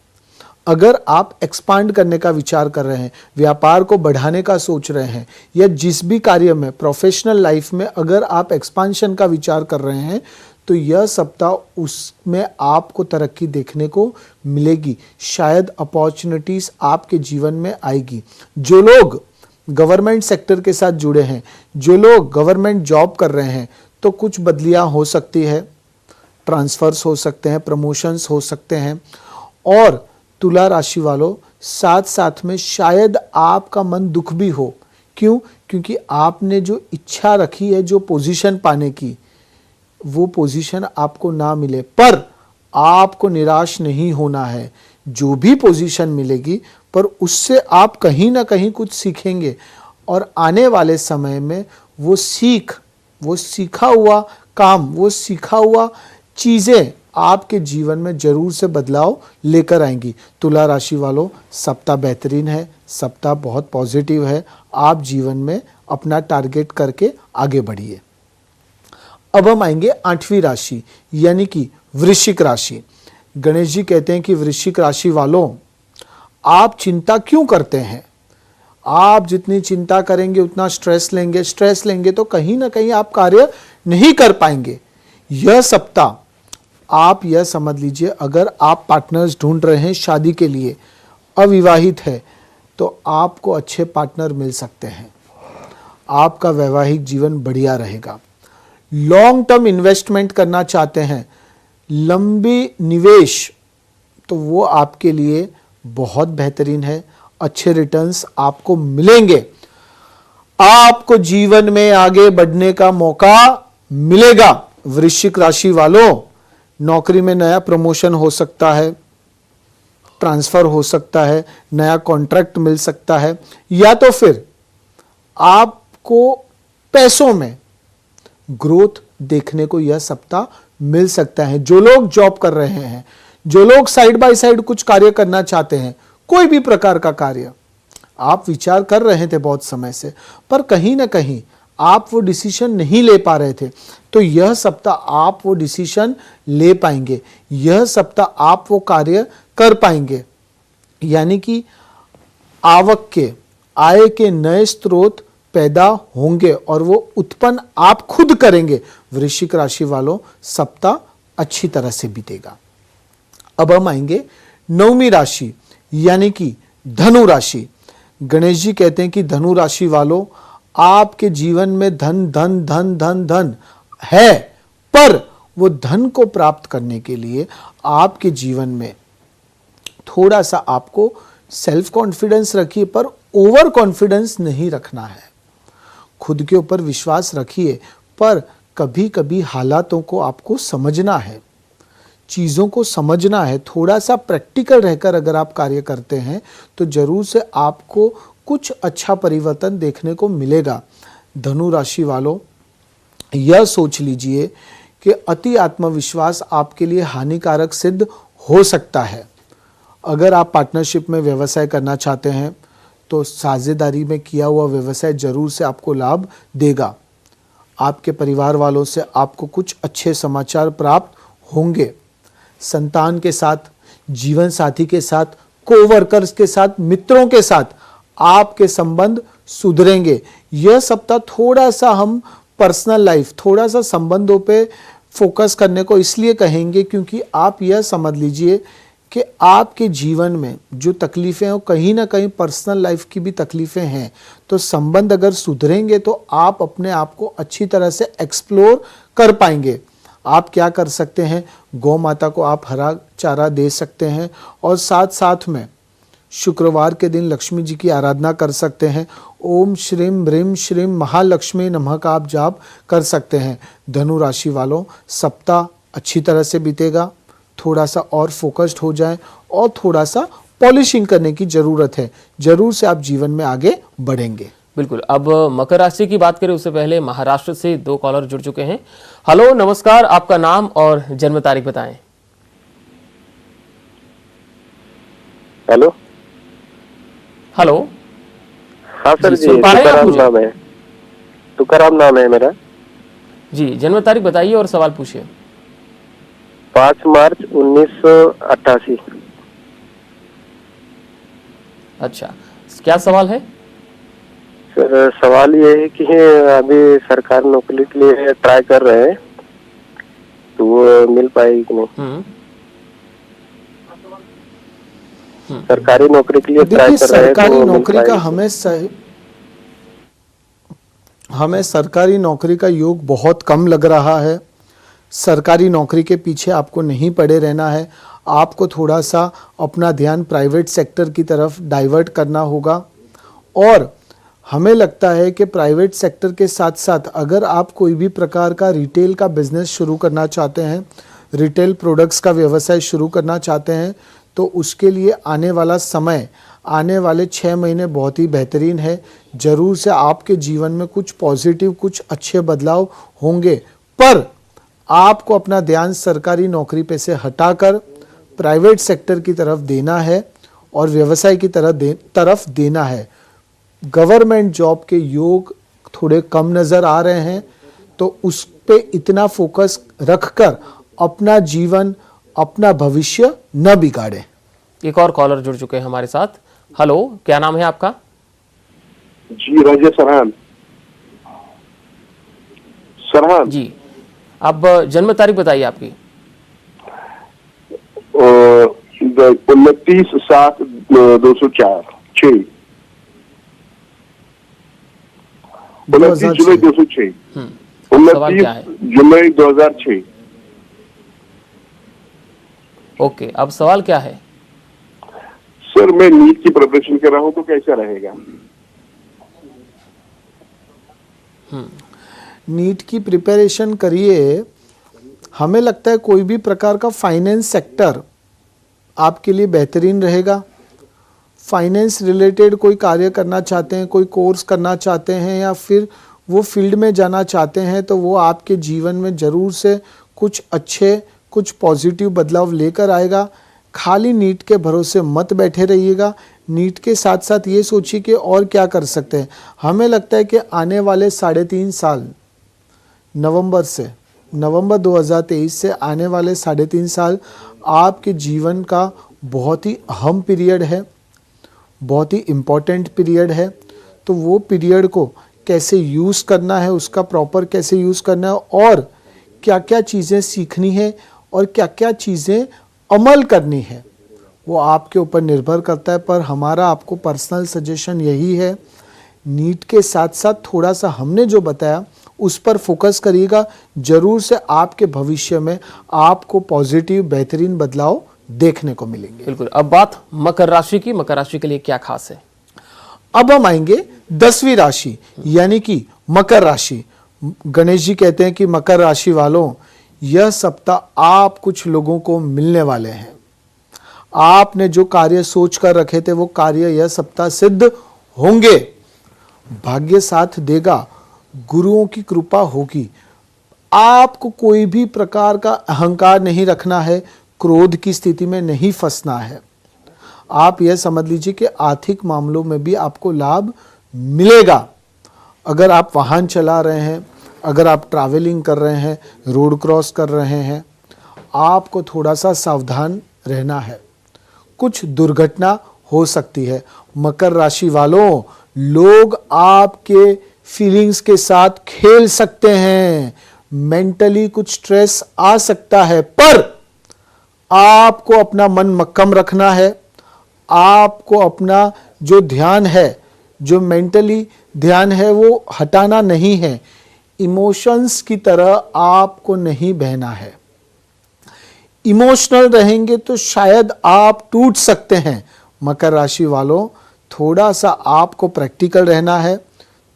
अगर आप एक्सपांड करने का विचार कर रहे हैं, व्यापार को बढ़ाने का सोच रहे हैं, या जिस भी कार्य में, प्रोफेशनल लाइफ में अगर आप एक्सपांशन का विचार कर रहे हैं, तो यह सप्ताह उसमें आपको तरक्की देखने को मिलेगी। शायद अपॉर्चुनिटीज आपके जीवन में आएगी। जो लोग गवर्नमेंट सेक्टर के साथ जुड़े हैं, जो लोग गवर्नमेंट जॉब कर रहे हैं, तो कुछ बदलियां हो सकती है, ट्रांसफर्स हो सकते हैं, प्रमोशंस हो सकते हैं। और तुला राशि वालों, साथ साथ में शायद आपका मन दुख भी हो। क्यों? क्योंकि आपने जो इच्छा रखी है, जो पोजीशन पाने की, वो पोजीशन आपको ना मिले, पर आपको निराश नहीं होना है। जो भी पोजीशन मिलेगी, पर उससे आप कहीं ना कहीं कुछ सीखेंगे और आने वाले समय में वो सीखा हुआ काम, वो सीखा हुआ चीजें आपके जीवन में जरूर से बदलाव लेकर आएंगी। तुला राशि वालों, सप्ताह बेहतरीन है, सप्ताह बहुत पॉजिटिव है। आप जीवन में अपना टारगेट करके आगे बढ़िए। अब हम आएंगे 8वीं राशि यानी कि वृश्चिक राशि। गणेश जी कहते हैं कि वृश्चिक राशि वालों, आप चिंता क्यों करते हैं? आप जितनी चिंता करेंगे उतना स्ट्रेस लेंगे तो कहीं ना कहीं आप कार्य नहीं कर पाएंगे। यह सप्ताह आप यह समझ लीजिए, अगर आप पार्टनर्स ढूंढ रहे हैं शादी के लिए, अविवाहित है, तो आपको अच्छे पार्टनर मिल सकते हैं। आपका वैवाहिक जीवन बढ़िया रहेगा। लॉन्ग टर्म इन्वेस्टमेंट करना चाहते हैं, लंबी निवेश, तो वो आपके लिए बहुत बेहतरीन है। अच्छे रिटर्न्स आपको मिलेंगे। आपको जीवन में आगे बढ़ने का मौका मिलेगा। वृश्चिक राशि वालों, नौकरी में नया प्रमोशन हो सकता है, ट्रांसफर हो सकता है, नया कॉन्ट्रैक्ट मिल सकता है, या तो फिर आपको पैसों में ग्रोथ देखने को यह सप्ताह मिल सकता है। जो लोग जॉब कर रहे हैं, जो लोग साइड बाय साइड कुछ कार्य करना चाहते हैं, कोई भी प्रकार का कार्य आप विचार कर रहे थे बहुत समय से, पर कहीं ना कहीं आप वो डिसीजन नहीं ले पा रहे थे, तो यह सप्ताह आप वो डिसीजन ले पाएंगे। यह सप्ताह आप वो कार्य कर पाएंगे, यानी कि आवक के, आय के नए स्रोत पैदा होंगे और वो उत्पन्न आप खुद करेंगे। वृश्चिक राशि वालों, सप्ताह अच्छी तरह से बीतेगा। अब हम आएंगे 9वीं राशि यानी कि धनु राशि। गणेश जी कहते हैं कि धनु राशि वालों, आपके जीवन में धन धन धन धन धन है, पर वो धन को प्राप्त करने के लिए आपके जीवन में थोड़ा सा आपको सेल्फ कॉन्फिडेंस रखिए, पर ओवर कॉन्फिडेंस नहीं रखना है। खुद के ऊपर विश्वास रखिए, पर कभी कभी हालातों को आपको समझना है, चीज़ों को समझना है। थोड़ा सा प्रैक्टिकल रहकर अगर आप कार्य करते हैं तो जरूर से आपको कुछ अच्छा परिवर्तन देखने को मिलेगा। धनु राशि वालों, यह सोच लीजिए कि अति आत्मविश्वास आपके लिए हानिकारक सिद्ध हो सकता है। अगर आप पार्टनरशिप में व्यवसाय करना चाहते हैं तो साझेदारी में किया हुआ व्यवसाय जरूर से आपको लाभ देगा। आपके परिवार वालों से आपको कुछ अच्छे समाचार प्राप्त होंगे। संतान के साथ, जीवन साथी के साथ, कोवर्कर्स के साथ, मित्रों के साथ आपके संबंध सुधरेंगे। यह सप्ताह थोड़ा सा हम पर्सनल लाइफ, थोड़ा सा संबंधों पे फोकस करने को इसलिए कहेंगे क्योंकि आप यह समझ लीजिए कि आपके जीवन में जो तकलीफ़ें हो, कहीं ना कहीं पर्सनल लाइफ की भी तकलीफ़ें हैं। तो संबंध अगर सुधरेंगे तो आप अपने आप को अच्छी तरह से एक्सप्लोर कर पाएंगे। आप क्या कर सकते हैं, गौ माता को आप हरा चारा दे सकते हैं और साथ साथ में शुक्रवार के दिन लक्ष्मी जी की आराधना कर सकते हैं। ओम श्रीम ह्रीम श्रीम महालक्ष्मी नमः का आप जाप कर सकते हैं। धनु राशि वालों, सप्ताह अच्छी तरह से बीतेगा। थोड़ा सा और फोकस्ड हो जाएं और थोड़ा सा पॉलिशिंग करने की ज़रूरत है। जरूर से आप जीवन में आगे बढ़ेंगे। बिल्कुल। अब मकर राशि की बात करें उससे पहले महाराष्ट्र से 2 कॉलर जुड़ चुके हैं। हेलो, नमस्कार, आपका नाम और जन्म तारीख बताएं। Hello hello. हाँ सर जी, सुन पा रहे हैं आप तुकाराम मुझे? नाम है, तुकाराम नाम है मेरा। जी, जन्म तारीख बताइए और सवाल पूछिए। 5 मार्च 1988। अच्छा, क्या सवाल है? सर सवाल ये है कि अभी सरकारी नौकरी के लिए ट्राई कर रहे हैं, तो वो मिल पाएगी कि नहीं? सरकारी नौकरी के लिए ट्राई देखिए, कर रहे हैं, सरकारी तो मिल नौकरी का पाएगी? हमें सरकारी नौकरी का योग बहुत कम लग रहा है। सरकारी नौकरी के पीछे आपको नहीं पड़े रहना है। आपको थोड़ा सा अपना ध्यान प्राइवेट सेक्टर की तरफ डाइवर्ट करना होगा। और हमें लगता है कि प्राइवेट सेक्टर के साथ साथ अगर आप कोई भी प्रकार का रिटेल का बिजनेस शुरू करना चाहते हैं, रिटेल प्रोडक्ट्स का व्यवसाय शुरू करना चाहते हैं, तो उसके लिए आने वाला समय, आने वाले 6 महीने बहुत ही बेहतरीन है। जरूर से आपके जीवन में कुछ पॉजिटिव, कुछ अच्छे बदलाव होंगे, पर आपको अपना ध्यान सरकारी नौकरी पे से हटाकर प्राइवेट सेक्टर की तरफ देना है और व्यवसाय की तरफ देना है। गवर्नमेंट जॉब के योग थोड़े कम नज़र आ रहे हैं, तो उस पे इतना फोकस रखकर अपना जीवन, अपना भविष्य न बिगाड़े। एक और कॉलर जुड़ चुके हैं हमारे साथ। हेलो, क्या नाम है आपका? जी, राजेश सरहान। सरहान जी, अब जन्म तारीख बताइए आपकी। 29/7/2004 29 जुलाई 2006। सवाल क्या है? 29 जुलाई 2006। ओके, अब सवाल क्या है? सर, मैं नीट की प्रिपरेशन कर रहा हूँ, तो कैसा रहेगा? नीट की प्रिपरेशन करिए। हमें लगता है कोई भी प्रकार का फाइनेंस सेक्टर आपके लिए बेहतरीन रहेगा। फाइनेंस रिलेटेड कोई कार्य करना चाहते हैं, कोई कोर्स करना चाहते हैं, या फिर वो फील्ड में जाना चाहते हैं तो वो आपके जीवन में ज़रूर से कुछ अच्छे, कुछ पॉजिटिव बदलाव लेकर आएगा। खाली नीट के भरोसे मत बैठे रहिएगा। नीट के साथ साथ ये सोचिए कि और क्या कर सकते हैं। हमें लगता है कि आने वाले 3.5 साल नवंबर 2023 से आने वाले 3.5 साल आपके जीवन का बहुत ही अहम पीरियड है, बहुत ही इम्पोर्टेंट पीरियड है। तो वो पीरियड को कैसे यूज़ करना है, उसका प्रॉपर कैसे यूज़ करना है और क्या क्या चीज़ें सीखनी है और क्या क्या चीज़ें अमल करनी है, वो आपके ऊपर निर्भर करता है। पर हमारा आपको पर्सनल सजेशन यही है, नीट के साथ साथ थोड़ा सा हमने जो बताया उस पर फोकस करिएगा। ज़रूर से आपके भविष्य में आपको पॉजिटिव बेहतरीन बदलाव देखने को मिलेंगे। बिल्कुल। अब बात मकर राशि की, मकर राशि के लिए क्या खास है? अब हम आएंगे 10वीं राशि यानी कि मकर राशि। गणेश जी कहते हैं कि मकर राशि वालों, यह सप्ताह आप कुछ लोगों को मिलने वाले हैं। आपने जो कार्य सोच कर रखे थे वो कार्य यह सप्ताह सिद्ध होंगे। भाग्य साथ देगा, गुरुओं की कृपा होगी। आपको कोई भी प्रकार का अहंकार नहीं रखना है, क्रोध की स्थिति में नहीं फंसना है। आप यह समझ लीजिए कि आर्थिक मामलों में भी आपको लाभ मिलेगा। अगर आप वाहन चला रहे हैं, अगर आप ट्रैवलिंग कर रहे हैं, रोड क्रॉस कर रहे हैं, आपको थोड़ा सा सावधान रहना है। कुछ दुर्घटना हो सकती है। मकर राशि वालों, लोग आपके फीलिंग्स के साथ खेल सकते हैं। मेंटली कुछ स्ट्रेस आ सकता है, पर आपको अपना मन मक्कम रखना है। आपको अपना जो ध्यान है, जो मेंटली ध्यान है, वो हटाना नहीं है। इमोशंस की तरह आपको नहीं बहना है। इमोशनल रहेंगे तो शायद आप टूट सकते हैं। मकर राशि वालों, थोड़ा सा आपको प्रैक्टिकल रहना है,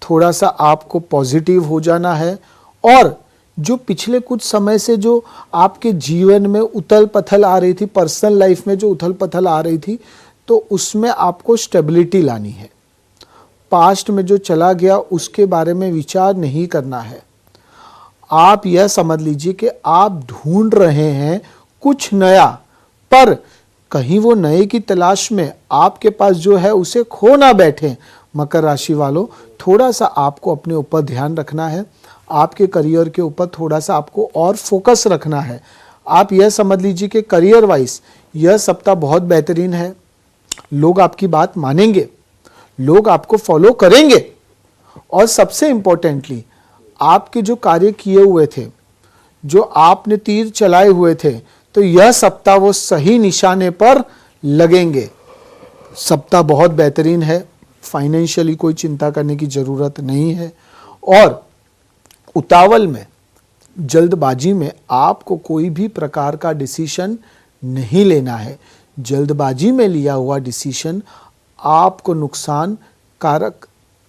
थोड़ा सा आपको पॉजिटिव हो जाना है। और जो पिछले कुछ समय से जो आपके जीवन में उथल पथल आ रही थी, पर्सनल लाइफ में जो उथल पथल आ रही थी, तो उसमें आपको स्टेबिलिटी लानी है। पास्ट में जो चला गया उसके बारे में विचार नहीं करना है। आप यह समझ लीजिए कि आप ढूंढ रहे हैं कुछ नया, पर कहीं वो नए की तलाश में आपके पास जो है उसे खो ना बैठे। मकर राशि वालों, थोड़ा सा आपको अपने ऊपर ध्यान रखना है। आपके करियर के ऊपर थोड़ा सा आपको और फोकस रखना है। आप यह समझ लीजिए कि करियर वाइज यह सप्ताह बहुत बेहतरीन है। लोग आपकी बात मानेंगे, लोग आपको फॉलो करेंगे और सबसे इंपॉर्टेंटली आपके जो कार्य किए हुए थे, जो आपने तीर चलाए हुए थे, तो यह सप्ताह वो सही निशाने पर लगेंगे। सप्ताह बहुत बेहतरीन है। फाइनेंशियली कोई चिंता करने की ज़रूरत नहीं है। और उतावल में, जल्दबाजी में आपको कोई भी प्रकार का डिसीजन नहीं लेना है। जल्दबाजी में लिया हुआ डिसीजन आपको नुकसान कारक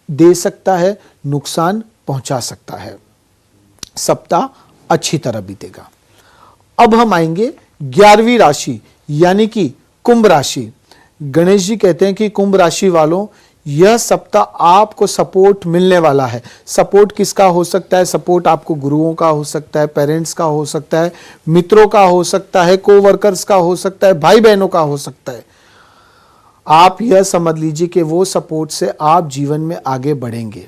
दे सकता है, नुकसान पहुंचा सकता है। सप्ताह अच्छी तरह बीतेगा। अब हम आएंगे 11वीं राशि यानी कि कुंभ राशि। गणेश जी कहते हैं कि कुंभ राशि वालों, यह सप्ताह आपको सपोर्ट मिलने वाला है। सपोर्ट किसका हो सकता है? सपोर्ट आपको गुरुओं का हो सकता है, पेरेंट्स का हो सकता है, मित्रों का हो सकता है, कोवर्कर्स का हो सकता है, भाई बहनों का हो सकता है। आप यह समझ लीजिए कि वो सपोर्ट से आप जीवन में आगे बढ़ेंगे।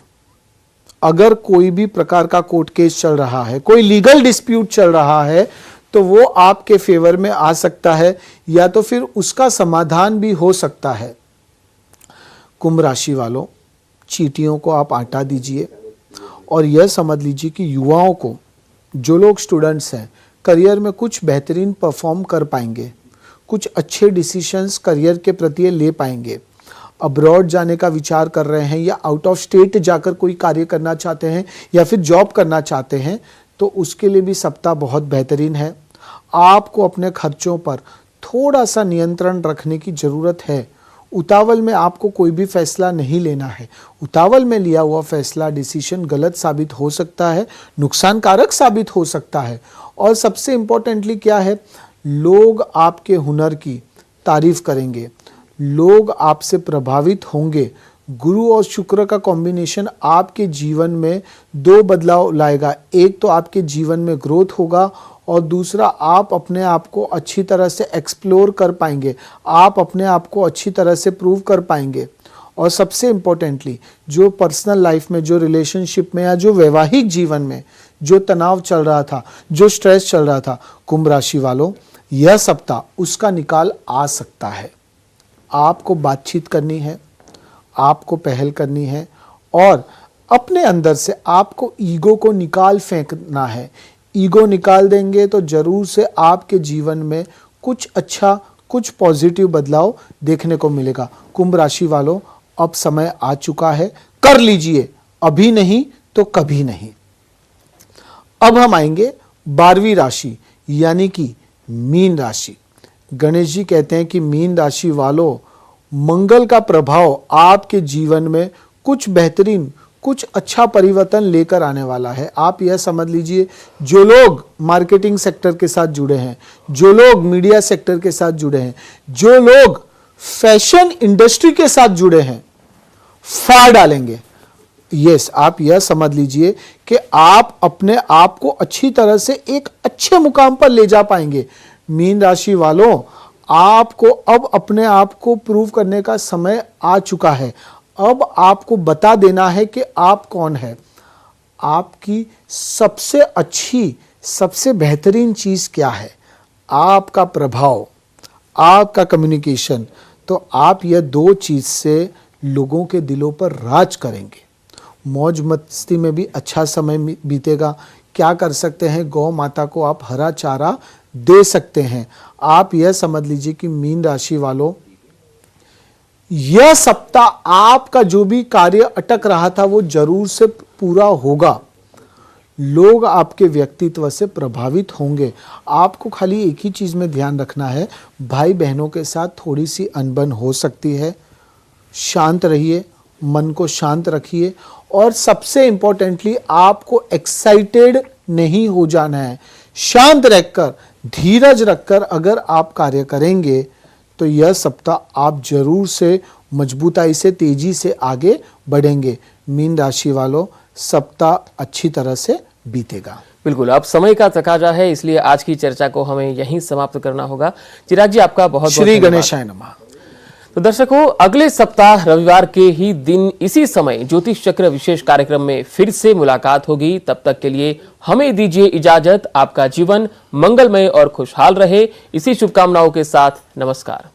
अगर कोई भी प्रकार का कोर्ट केस चल रहा है, कोई लीगल डिस्प्यूट चल रहा है, तो वो आपके फेवर में आ सकता है या तो फिर उसका समाधान भी हो सकता है। कुंभ राशि वालों, चींटियों को आप हटा दीजिए और यह समझ लीजिए कि युवाओं को, जो लोग स्टूडेंट्स हैं, करियर में कुछ बेहतरीन परफॉर्म कर पाएंगे, कुछ अच्छे डिसीजंस करियर के प्रति ले पाएंगे। अब्रॉड जाने का विचार कर रहे हैं या आउट ऑफ स्टेट जाकर कोई कार्य करना चाहते हैं या फिर जॉब करना चाहते हैं, तो उसके लिए भी सप्ताह बहुत बेहतरीन है। आपको अपने खर्चों पर थोड़ा सा नियंत्रण रखने की ज़रूरत है। उतावल में आपको कोई भी फैसला नहीं लेना है। उतावल में लिया हुआ फैसला, डिसीजन गलत साबित हो सकता है, नुकसानकारक साबित हो सकता है। और सबसे इम्पोर्टेंटली क्या है, लोग आपके हुनर की तारीफ करेंगे, लोग आपसे प्रभावित होंगे, गुरु और शुक्र का कॉम्बिनेशन आपके जीवन में दो बदलाव लाएगा। एक तो आपके जीवन में ग्रोथ होगा और दूसरा आप अपने आप को अच्छी तरह से एक्सप्लोर कर पाएंगे, आप अपने आप को अच्छी तरह से प्रूव कर पाएंगे। और सबसे इम्पोर्टेंटली जो पर्सनल लाइफ में, जो रिलेशनशिप में या जो वैवाहिक जीवन में जो तनाव चल रहा था, जो स्ट्रेस चल रहा था, कुंभ राशि वालों यह सप्ताह उसका निकाल आ सकता है। आपको बातचीत करनी है, आपको पहल करनी है और अपने अंदर से आपको ईगो को निकाल फेंकना है। ईगो निकाल देंगे तो जरूर से आपके जीवन में कुछ अच्छा, कुछ पॉजिटिव बदलाव देखने को मिलेगा। कुंभ राशि वालों अब समय आ चुका है, कर लीजिए, अभी नहीं तो कभी नहीं। अब हम आएंगे 12वीं राशि यानी कि मीन राशि। गणेश जी कहते हैं कि मीन राशि वालों मंगल का प्रभाव आपके जीवन में कुछ बेहतरीन, कुछ अच्छा परिवर्तन लेकर आने वाला है। आप यह समझ लीजिए, जो लोग मार्केटिंग सेक्टर के साथ जुड़े हैं, जो लोग मीडिया सेक्टर के साथ जुड़े हैं, जो लोग फैशन इंडस्ट्री के साथ जुड़े हैं, फाड़ डालेंगे। यस, आप यह समझ लीजिए कि आप अपने आप को अच्छी तरह से एक अच्छे मुकाम पर ले जा पाएंगे। मीन राशि वालों आपको अब अपने आप को प्रूव करने का समय आ चुका है। अब आपको बता देना है कि आप कौन है। आपकी सबसे अच्छी, सबसे बेहतरीन चीज क्या है? आपका प्रभाव, आपका कम्युनिकेशन। तो आप यह दो चीज से लोगों के दिलों पर राज करेंगे। मौज मस्ती में भी अच्छा समय बीतेगा। क्या कर सकते हैं? गौ माता को आप हरा चारा दे सकते हैं। आप यह समझ लीजिए कि मीन राशि वालों यह सप्ताह आपका जो भी कार्य अटक रहा था वो जरूर से पूरा होगा। लोग आपके व्यक्तित्व से प्रभावित होंगे। आपको खाली एक ही चीज में ध्यान रखना है, भाई बहनों के साथ थोड़ी सी अनबन हो सकती है। शांत रहिए, मन को शांत रखिए और सबसे इंपॉर्टेंटली आपको एक्साइटेड नहीं हो जाना है। शांत रहकर, धीरज रखकर अगर आप कार्य करेंगे तो यह सप्ताह आप जरूर से मजबूताई से, तेजी से आगे बढ़ेंगे। मीन राशि वालों सप्ताह अच्छी तरह से बीतेगा। बिल्कुल, अब समय का तकाजा है, इसलिए आज की चर्चा को हमें यहीं समाप्त करना होगा। चिराग जी, आपका बहुत श्री गणेशाय नमः। तो दर्शकों, अगले सप्ताह रविवार के ही दिन इसी समय ज्योतिष चक्र विशेष कार्यक्रम में फिर से मुलाकात होगी। तब तक के लिए हमें दीजिए इजाजत। आपका जीवन मंगलमय और खुशहाल रहे, इसी शुभकामनाओं के साथ नमस्कार।